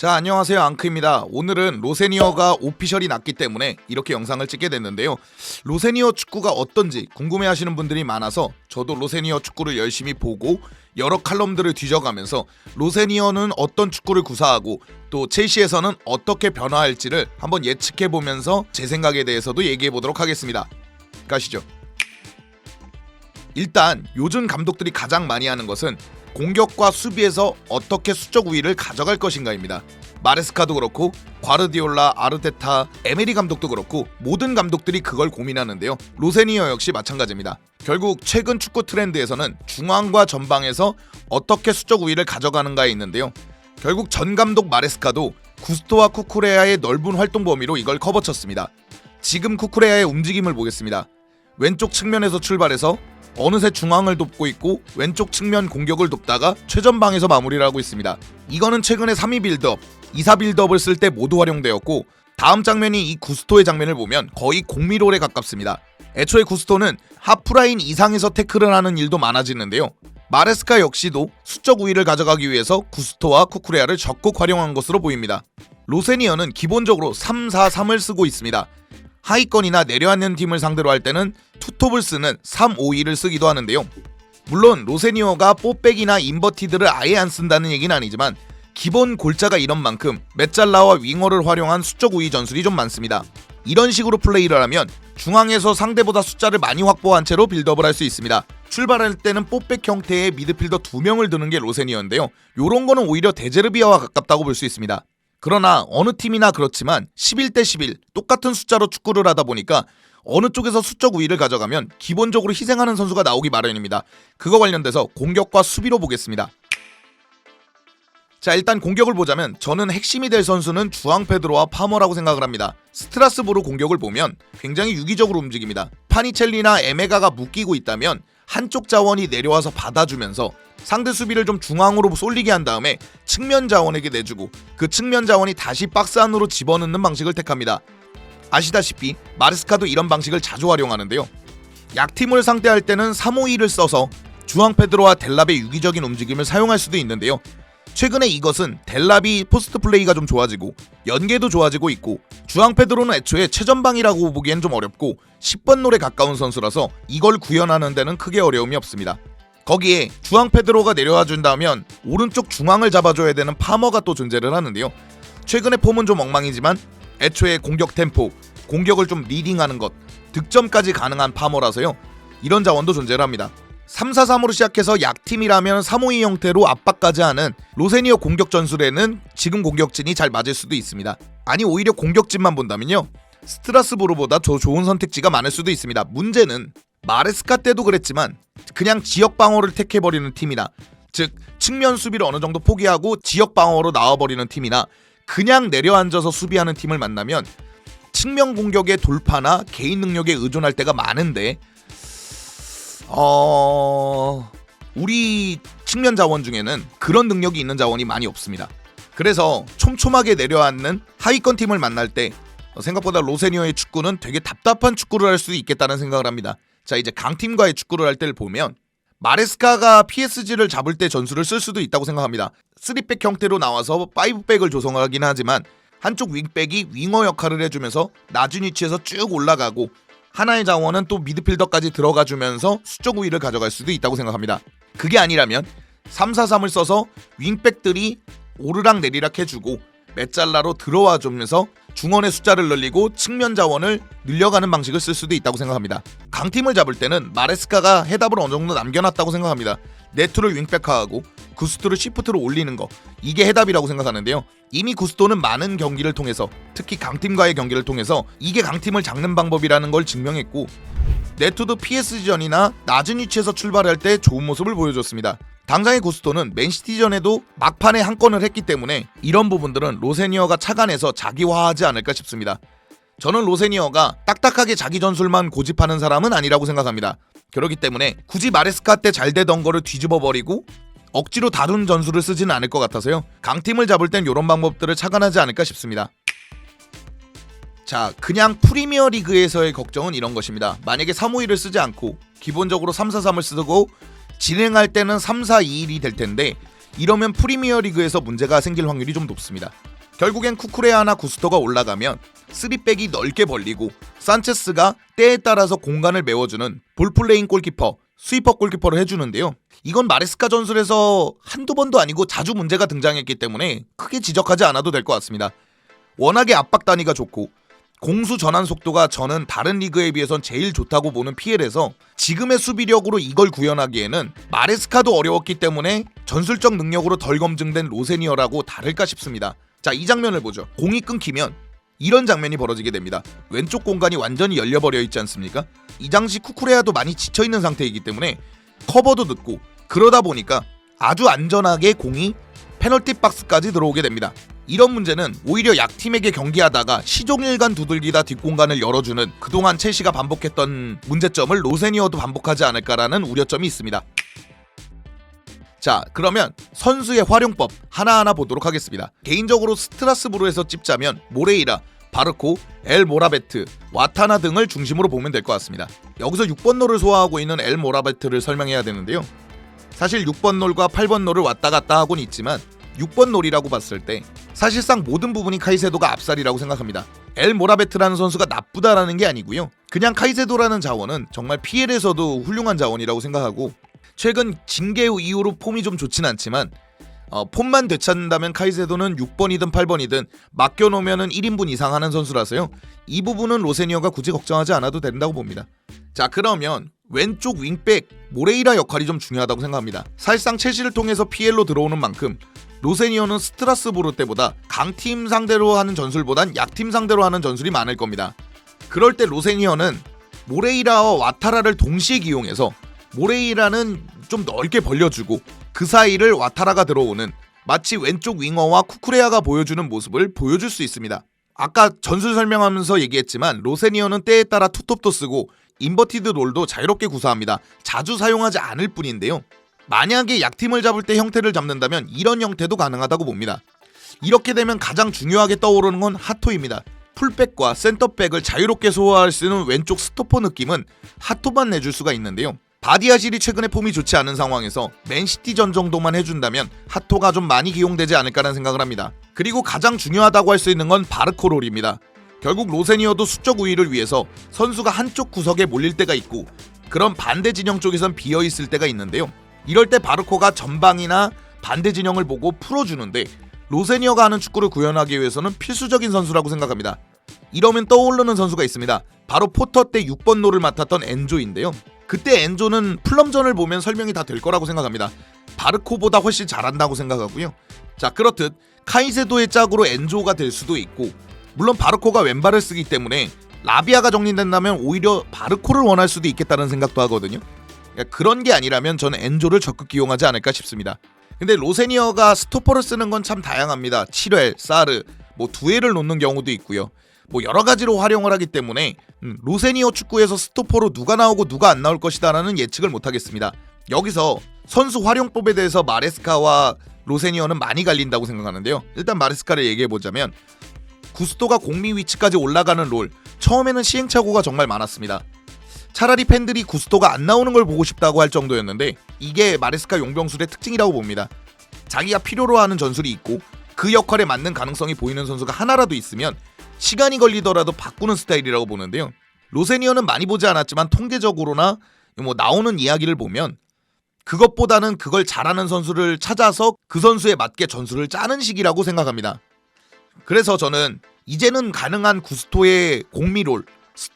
자, 안녕하세요. 앙크입니다. 오늘은 로세니어가 오피셜이 났기 때문에 이렇게 영상을 찍게 됐는데요. 로세니어 축구가 어떤지 궁금해하시는 분들이 많아서 저도 로세니어 축구를 열심히 보고 여러 칼럼들을 뒤져가면서 로세니어는 어떤 축구를 구사하고 또 첼시에서는 어떻게 변화할지를 한번 예측해보면서 제 생각에 대해서도 얘기해보도록 하겠습니다. 가시죠. 일단 요즘 감독들이 가장 많이 하는 것은 공격과 수비에서 어떻게 수적 우위를 가져갈 것인가입니다. 마레스카도 그렇고 과르디올라, 아르테타, 에메리 감독도 그렇고 모든 감독들이 그걸 고민하는데요. 로세니어 역시 마찬가지입니다. 결국 최근 축구 트렌드에서는 중앙과 전방에서 어떻게 수적 우위를 가져가는가에 있는데요. 결국 전 감독 마레스카도 구스토와 쿠쿠레야의 넓은 활동 범위로 이걸 커버쳤습니다. 지금 쿠쿠레야의 움직임을 보겠습니다. 왼쪽 측면에서 출발해서 어느새 중앙을 돕고 있고 왼쪽 측면 공격을 돕다가 최전방에서 마무리를 하고 있습니다. 이거는 최근에 3위 빌드업, 2사 빌드업을 쓸 때 모두 활용되었고 다음 장면이 이 구스토의 장면을 보면 거의 공미롤에 가깝습니다. 애초에 구스토는 하프라인 이상에서 태클을 하는 일도 많아지는데요. 마레스카 역시도 수적 우위를 가져가기 위해서 구스토와 쿠쿠레야를 적극 활용한 것으로 보입니다. 로세니어는 기본적으로 3-4-3을 쓰고 있습니다. 하위권이나 내려앉는 팀을 상대로 할 때는 투톱을 쓰는 3-5-2를 쓰기도 하는데요. 물론 로세니어가 뽀백이나 인버티드를 아예 안 쓴다는 얘기는 아니지만 기본 골자가 이런 만큼 메잘라와 윙어를 활용한 수적 우위 전술이 좀 많습니다. 이런 식으로 플레이를 하면 중앙에서 상대보다 숫자를 많이 확보한 채로 빌드업을 할 수 있습니다. 출발할 때는 뽀백 형태의 미드필더 2명을 두는 게 로세니어인데요. 요런 거는 오히려 데제르비아와 가깝다고 볼 수 있습니다. 그러나 어느 팀이나 그렇지만 11대11 똑같은 숫자로 축구를 하다 보니까 어느 쪽에서 수적 우위를 가져가면 기본적으로 희생하는 선수가 나오기 마련입니다. 그거 관련돼서 공격과 수비로 보겠습니다. 자, 일단 공격을 보자면 저는 핵심이 될 선수는 주앙 페드로와 파머라고 생각을 합니다. 스트라스부르 공격을 보면 굉장히 유기적으로 움직입니다. 파니첼리나 에메가가 묶이고 있다면 한쪽 자원이 내려와서 받아주면서 상대 수비를 좀 중앙으로 쏠리게 한 다음에 측면 자원에게 내주고 그 측면 자원이 다시 박스 안으로 집어넣는 방식을 택합니다. 아시다시피 마레스카도 이런 방식을 자주 활용하는데요. 약팀을 상대할 때는 3-5-2를 써서 주앙 페드로와 델랍의 유기적인 움직임을 사용할 수도 있는데요. 최근에 이것은 델랍이 포스트 플레이가 좀 좋아지고 연계도 좋아지고 있고 주앙 페드로는 애초에 최전방이라고 보기엔 좀 어렵고 10번 롤에 가까운 선수라서 이걸 구현하는 데는 크게 어려움이 없습니다. 거기에 주앙 페드로가 내려와 준다면 오른쪽 중앙을 잡아줘야 되는 파머가 또 존재를 하는데요. 최근에 폼은 좀 엉망이지만 애초에 공격 템포, 공격을 좀 리딩하는 것, 득점까지 가능한 파머라서요. 이런 자원도 존재를 합니다. 3-4-3으로 시작해서 약팀이라면 3-5-2 형태로 압박까지 하는 로세니어 공격 전술에는 지금 공격진이 잘 맞을 수도 있습니다. 아니 오히려 공격진만 본다면요. 스트라스부르보다 더 좋은 선택지가 많을 수도 있습니다. 문제는 마레스카 때도 그랬지만 그냥 지역 방어를 택해버리는 팀이나 즉 측면 수비를 어느 정도 포기하고 지역 방어로 나와버리는 팀이나 그냥 내려앉아서 수비하는 팀을 만나면 측면 공격의 돌파나 개인 능력에 의존할 때가 많은데 우리 측면 자원 중에는 그런 능력이 있는 자원이 많이 없습니다. 그래서 촘촘하게 내려앉는 하위권 팀을 만날 때 생각보다 로세니어의 축구는 되게 답답한 축구를 할 수 있겠다는 생각을 합니다. 자, 이제 강팀과의 축구를 할 때를 보면 마레스카가 PSG를 잡을 때 전술을 쓸 수도 있다고 생각합니다. 3백 형태로 나와서 5백을 조성하긴 하지만 한쪽 윙백이 윙어 역할을 해주면서 낮은 위치에서 쭉 올라가고 하나의 자원은 또 미드필더까지 들어가주면서 수적 우위를 가져갈 수도 있다고 생각합니다. 그게 아니라면 3-4-3을 써서 윙백들이 오르락 내리락 해주고 메잘라로 들어와주면서 중원의 숫자를 늘리고 측면 자원을 늘려가는 방식을 쓸 수도 있다고 생각합니다. 강팀을 잡을 때는 마레스카가 해답을 어느 정도 남겨놨다고 생각합니다. 네투를 윙백화하고 구스토를 시프트로 올리는 거, 이게 해답이라고 생각하는데요. 이미 구스토는 많은 경기를 통해서 특히 강팀과의 경기를 통해서 이게 강팀을 잡는 방법이라는 걸 증명했고 네투도 PSG전이나 낮은 위치에서 출발할 때 좋은 모습을 보여줬습니다. 당장의 구스토는 맨시티전에도 막판에 한 건을 했기 때문에 이런 부분들은 로세니어가 착안해서 자기화하지 않을까 싶습니다. 저는 로세니어가 딱딱하게 자기 전술만 고집하는 사람은 아니라고 생각합니다. 그렇기 때문에 굳이 마레스카 때 잘 되던 거를 뒤집어버리고 억지로 다른 전술을 쓰지는 않을 것 같아서요. 강팀을 잡을 땐 이런 방법들을 착안하지 않을까 싶습니다. 자, 그냥 프리미어 리그에서의 걱정은 이런 것입니다. 만약에 3-5-2를 쓰지 않고 기본적으로 3-4-3을 쓰고 진행할 때는 3-4-2-1이 될 텐데 이러면 프리미어 리그에서 문제가 생길 확률이 좀 높습니다. 결국엔 쿠쿠레아나 구스토가 올라가면 3백이 넓게 벌리고 산체스가 때에 따라서 공간을 메워주는 볼플레잉 골키퍼, 스위퍼 골키퍼를 해주는데요. 이건 마레스카 전술에서 한두 번도 아니고 자주 문제가 등장했기 때문에 크게 지적하지 않아도 될 것 같습니다. 워낙에 압박 단위가 좋고 공수 전환 속도가 저는 다른 리그에 비해선 제일 좋다고 보는 PL에서 지금의 수비력으로 이걸 구현하기에는 마레스카도 어려웠기 때문에 전술적 능력으로 덜 검증된 로세니어라고 다를까 싶습니다. 자, 이 장면을 보죠. 공이 끊기면 이런 장면이 벌어지게 됩니다. 왼쪽 공간이 완전히 열려버려 있지 않습니까? 이 당시 쿠쿠레아도 많이 지쳐있는 상태이기 때문에 커버도 늦고 그러다 보니까 아주 안전하게 공이 페널티 박스까지 들어오게 됩니다. 이런 문제는 오히려 약팀에게 경기하다가 시종일관 두들기다 뒷공간을 열어주는 그동안 첼시가 반복했던 문제점을 로세니어도 반복하지 않을까라는 우려점이 있습니다. 자, 그러면 선수의 활용법 하나하나 보도록 하겠습니다. 개인적으로 스트라스부르에서 찝자면 모레이라, 바르코, 엘 모라베트, 와타나 등을 중심으로 보면 될 것 같습니다. 여기서 6번 롤을 소화하고 있는 엘 모라베트를 설명해야 되는데요. 사실 6번 롤과 8번 롤을 왔다 갔다 하곤 있지만 6번 롤이라고 봤을 때 사실상 모든 부분이 카이세도가 앞살이라고 생각합니다. 엘 모라베트라는 선수가 나쁘다라는 게 아니고요. 그냥 카이세도라는 자원은 정말 PL에서도 훌륭한 자원이라고 생각하고 최근 징계 이후로 폼이 좀 좋진 않지만 폼만 되찾는다면 카이세도는 6번이든 8번이든 맡겨놓으면 1인분 이상 하는 선수라서요. 이 부분은 로세니어가 굳이 걱정하지 않아도 된다고 봅니다. 자, 그러면 왼쪽 윙백 모레이라 역할이 좀 중요하다고 생각합니다. 사실상 첼시를 통해서 PL로 들어오는 만큼 로세니어는 스트라스부르 때보다 강팀 상대로 하는 전술보단 약팀 상대로 하는 전술이 많을 겁니다. 그럴 때 로세니어는 모레이라와 와타라를 동시에 기용해서 모레이라는 좀 넓게 벌려주고 그 사이를 와타라가 들어오는 마치 왼쪽 윙어와 쿠쿠레아가 보여주는 모습을 보여줄 수 있습니다. 아까 전술 설명하면서 얘기했지만 로세니어는 때에 따라 투톱도 쓰고 인버티드 롤도 자유롭게 구사합니다. 자주 사용하지 않을 뿐인데요. 만약에 약팀을 잡을 때 형태를 잡는다면 이런 형태도 가능하다고 봅니다. 이렇게 되면 가장 중요하게 떠오르는 건 하토입니다. 풀백과 센터백을 자유롭게 소화할 수 있는 왼쪽 스토퍼 느낌은 하토만 내줄 수가 있는데요. 바디아실이 최근에 폼이 좋지 않은 상황에서 맨시티전 정도만 해준다면 하토가 좀 많이 기용되지 않을까라는 생각을 합니다. 그리고 가장 중요하다고 할 수 있는 건 바르코 롤입니다. 결국 로세니어도 수적 우위를 위해서 선수가 한쪽 구석에 몰릴 때가 있고 그런 반대 진영 쪽에선 비어있을 때가 있는데요. 이럴 때 바르코가 전방이나 반대 진영을 보고 풀어주는데 로세니어가 하는 축구를 구현하기 위해서는 필수적인 선수라고 생각합니다. 이러면 떠오르는 선수가 있습니다. 바로 포터 때 6번 롤을 맡았던 엔조인데요. 그때 엔조는 플럼전을 보면 설명이 다 될 거라고 생각합니다. 바르코보다 훨씬 잘한다고 생각하고요. 자, 그렇듯 카이세도의 짝으로 엔조가 될 수도 있고 물론 바르코가 왼발을 쓰기 때문에 라비아가 정리된다면 오히려 바르코를 원할 수도 있겠다는 생각도 하거든요. 그러니까 그런 게 아니라면 저는 엔조를 적극 기용하지 않을까 싶습니다. 근데 로세니어가 스토퍼를 쓰는 건 참 다양합니다. 7회, 사르, 두회를 놓는 경우도 있고요. 여러 가지로 활용을 하기 때문에 로세니어 축구에서 스토퍼로 누가 나오고 누가 안 나올 것이다라는 예측을 못하겠습니다. 여기서 선수 활용법에 대해서 마레스카와 로세니어는 많이 갈린다고 생각하는데요. 일단 마레스카를 얘기해보자면 구스토가 공미 위치까지 올라가는 롤, 처음에는 시행착오가 정말 많았습니다. 차라리 팬들이 구스토가 안 나오는 걸 보고 싶다고 할 정도였는데 이게 마레스카 용병술의 특징이라고 봅니다. 자기가 필요로 하는 전술이 있고 그 역할에 맞는 가능성이 보이는 선수가 하나라도 있으면 시간이 걸리더라도 바꾸는 스타일이라고 보는데요. 로세니어는 많이 보지 않았지만 통계적으로나 나오는 이야기를 보면 그것보다는 그걸 잘하는 선수를 찾아서 그 선수에 맞게 전술을 짜는 식이라고 생각합니다. 그래서 저는 이제는 가능한 구스토의 공미롤,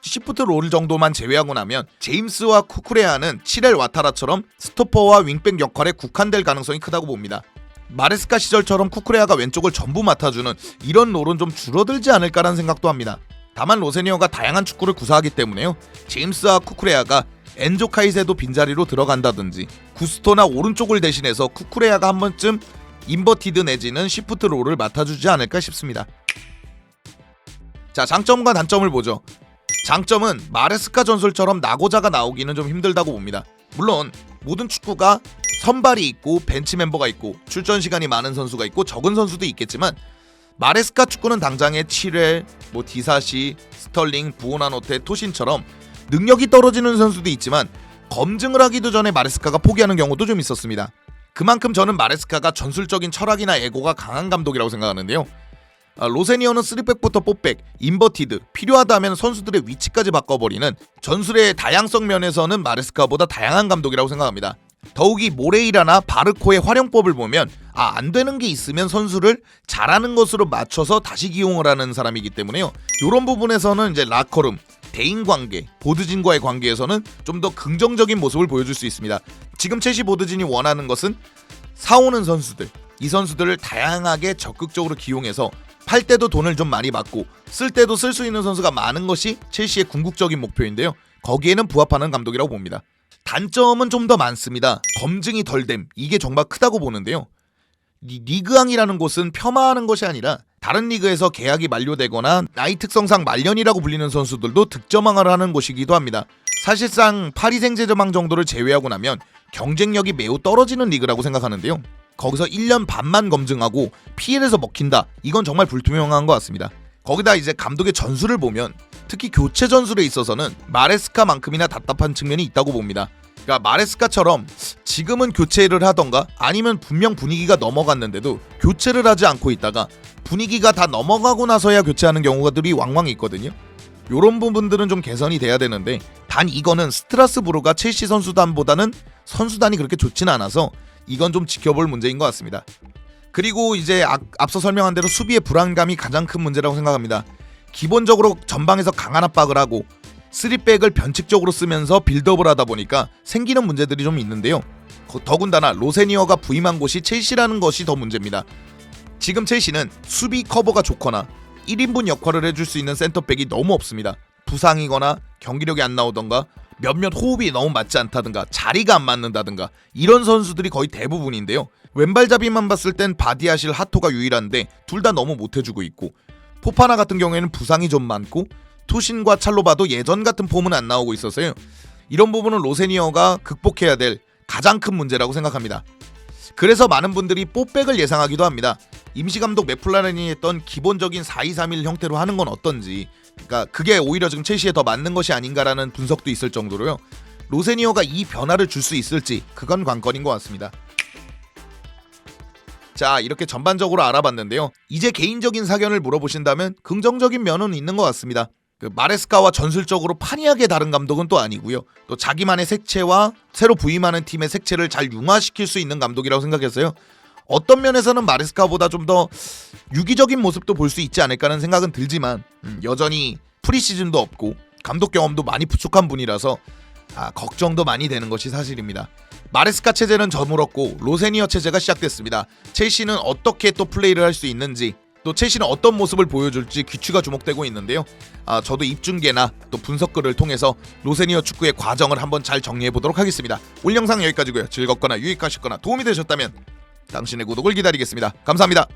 시프트 롤 정도만 제외하고 나면 제임스와 쿠쿠레아는 7엘 와타라처럼 스토퍼와 윙백 역할에 국한될 가능성이 크다고 봅니다. 마레스카 시절처럼 쿠쿠레아가 왼쪽을 전부 맡아주는 이런 롤은 좀 줄어들지 않을까라는 생각도 합니다. 다만 로세니어가 다양한 축구를 구사하기 때문에요. 제임스와 쿠쿠레아가 엔조 카이세도 빈자리로 들어간다든지 구스토나 오른쪽을 대신해서 쿠쿠레아가 한 번쯤 인버티드 내지는 시프트 롤을 맡아주지 않을까 싶습니다. 자, 장점과 단점을 보죠. 장점은 마레스카 전술처럼 나고자가 나오기는 좀 힘들다고 봅니다. 물론 모든 축구가 선발이 있고 벤치 멤버가 있고 출전 시간이 많은 선수가 있고 적은 선수도 있겠지만 마레스카 축구는 당장의 7회, 디사시, 스털링, 부오나노테, 토신처럼 능력이 떨어지는 선수도 있지만 검증을 하기도 전에 마레스카가 포기하는 경우도 좀 있었습니다. 그만큼 저는 마레스카가 전술적인 철학이나 에고가 강한 감독이라고 생각하는데요. 로세니어는 3백부터 4백, 인버티드, 필요하다면 선수들의 위치까지 바꿔버리는 전술의 다양성 면에서는 마레스카보다 다양한 감독이라고 생각합니다. 더욱이 모레이라나 바르코의 활용법을 보면 안 되는 게 있으면 선수를 잘하는 것으로 맞춰서 다시 기용을 하는 사람이기 때문에요. 이런 부분에서는 이제 라커룸, 대인관계, 보드진과의 관계에서는 좀 더 긍정적인 모습을 보여줄 수 있습니다. 지금 첼시 보드진이 원하는 것은 사오는 선수들, 이 선수들을 다양하게 적극적으로 기용해서 팔 때도 돈을 좀 많이 받고 쓸 때도 쓸 수 있는 선수가 많은 것이 첼시의 궁극적인 목표인데요. 거기에는 부합하는 감독이라고 봅니다. 단점은 좀 더 많습니다. 검증이 덜됨, 이게 정말 크다고 보는데요. 리그왕이라는 곳은 폄하하는 것이 아니라 다른 리그에서 계약이 만료되거나 나이 특성상 말년이라고 불리는 선수들도 득점왕을 하는 곳이기도 합니다. 사실상 파리 생제르맹 정도를 제외하고 나면 경쟁력이 매우 떨어지는 리그라고 생각하는데요. 거기서 1년 반만 검증하고 PL에서 먹힌다, 이건 정말 불투명한 것 같습니다. 거기다 이제 감독의 전술을 보면 특히 교체 전술에 있어서는 마레스카만큼이나 답답한 측면이 있다고 봅니다. 그러니까 마레스카처럼 지금은 교체를 하던가 아니면 분명 분위기가 넘어갔는데도 교체를 하지 않고 있다가 분위기가 다 넘어가고 나서야 교체하는 경우들이 왕왕 있거든요. 요런 부분들은 좀 개선이 돼야 되는데, 단 이거는 스트라스부르가 첼시 선수단보다는 선수단이 그렇게 좋지는 않아서 이건 좀 지켜볼 문제인 것 같습니다. 그리고 이제 앞서 설명한 대로 수비의 불안감이 가장 큰 문제라고 생각합니다. 기본적으로 전방에서 강한 압박을 하고 3백을 변칙적으로 쓰면서 빌드업을 하다 보니까 생기는 문제들이 좀 있는데요. 더군다나 로세니어가 부임한 곳이 첼시라는 것이 더 문제입니다. 지금 첼시는 수비 커버가 좋거나 1인분 역할을 해줄 수 있는 센터백이 너무 없습니다. 부상이거나 경기력이 안 나오던가 몇몇 호흡이 너무 맞지 않다든가 자리가 안 맞는다든가 이런 선수들이 거의 대부분인데요. 왼발잡이만 봤을 땐 바디아실, 하토가 유일한데 둘 다 너무 못해주고 있고, 포파나 같은 경우에는 부상이 좀 많고 투신과 찰로바도 예전 같은 폼은 안 나오고 있어서요. 이런 부분은 로세니어가 극복해야 될 가장 큰 문제라고 생각합니다. 그래서 많은 분들이 뽀백을 예상하기도 합니다. 임시감독 맥플라렌이 했던 기본적인 4-2-3-1 형태로 하는 건 어떤지, 그러니까 그게 오히려 지금 첼시에 더 맞는 것이 아닌가라는 분석도 있을 정도로요. 로세니어가 이 변화를 줄 수 있을지 그건 관건인 것 같습니다. 자, 이렇게 전반적으로 알아봤는데요. 이제 개인적인 사견을 물어보신다면 긍정적인 면은 있는 것 같습니다. 마레스카와 전술적으로 판이하게 다른 감독은 또 아니고요. 또 자기만의 색채와 새로 부임하는 팀의 색채를 잘 융화시킬 수 있는 감독이라고 생각했어요. 어떤 면에서는 마레스카보다 좀 더 유기적인 모습도 볼 수 있지 않을까라는 생각은 들지만 여전히 프리시즌도 없고 감독 경험도 많이 부족한 분이라서 걱정도 많이 되는 것이 사실입니다. 마레스카 체제는 저물었고 로세니어 체제가 시작됐습니다. 첼시는 어떻게 또 플레이를 할 수 있는지, 또 첼시는 어떤 모습을 보여줄지 귀추가 주목되고 있는데요. 저도 입중계나 또 분석글을 통해서 로세니어 축구의 과정을 한번 잘 정리해보도록 하겠습니다. 오늘 영상 여기까지고요. 즐겁거나 유익하셨거나 도움이 되셨다면 당신의 구독을 기다리겠습니다. 감사합니다.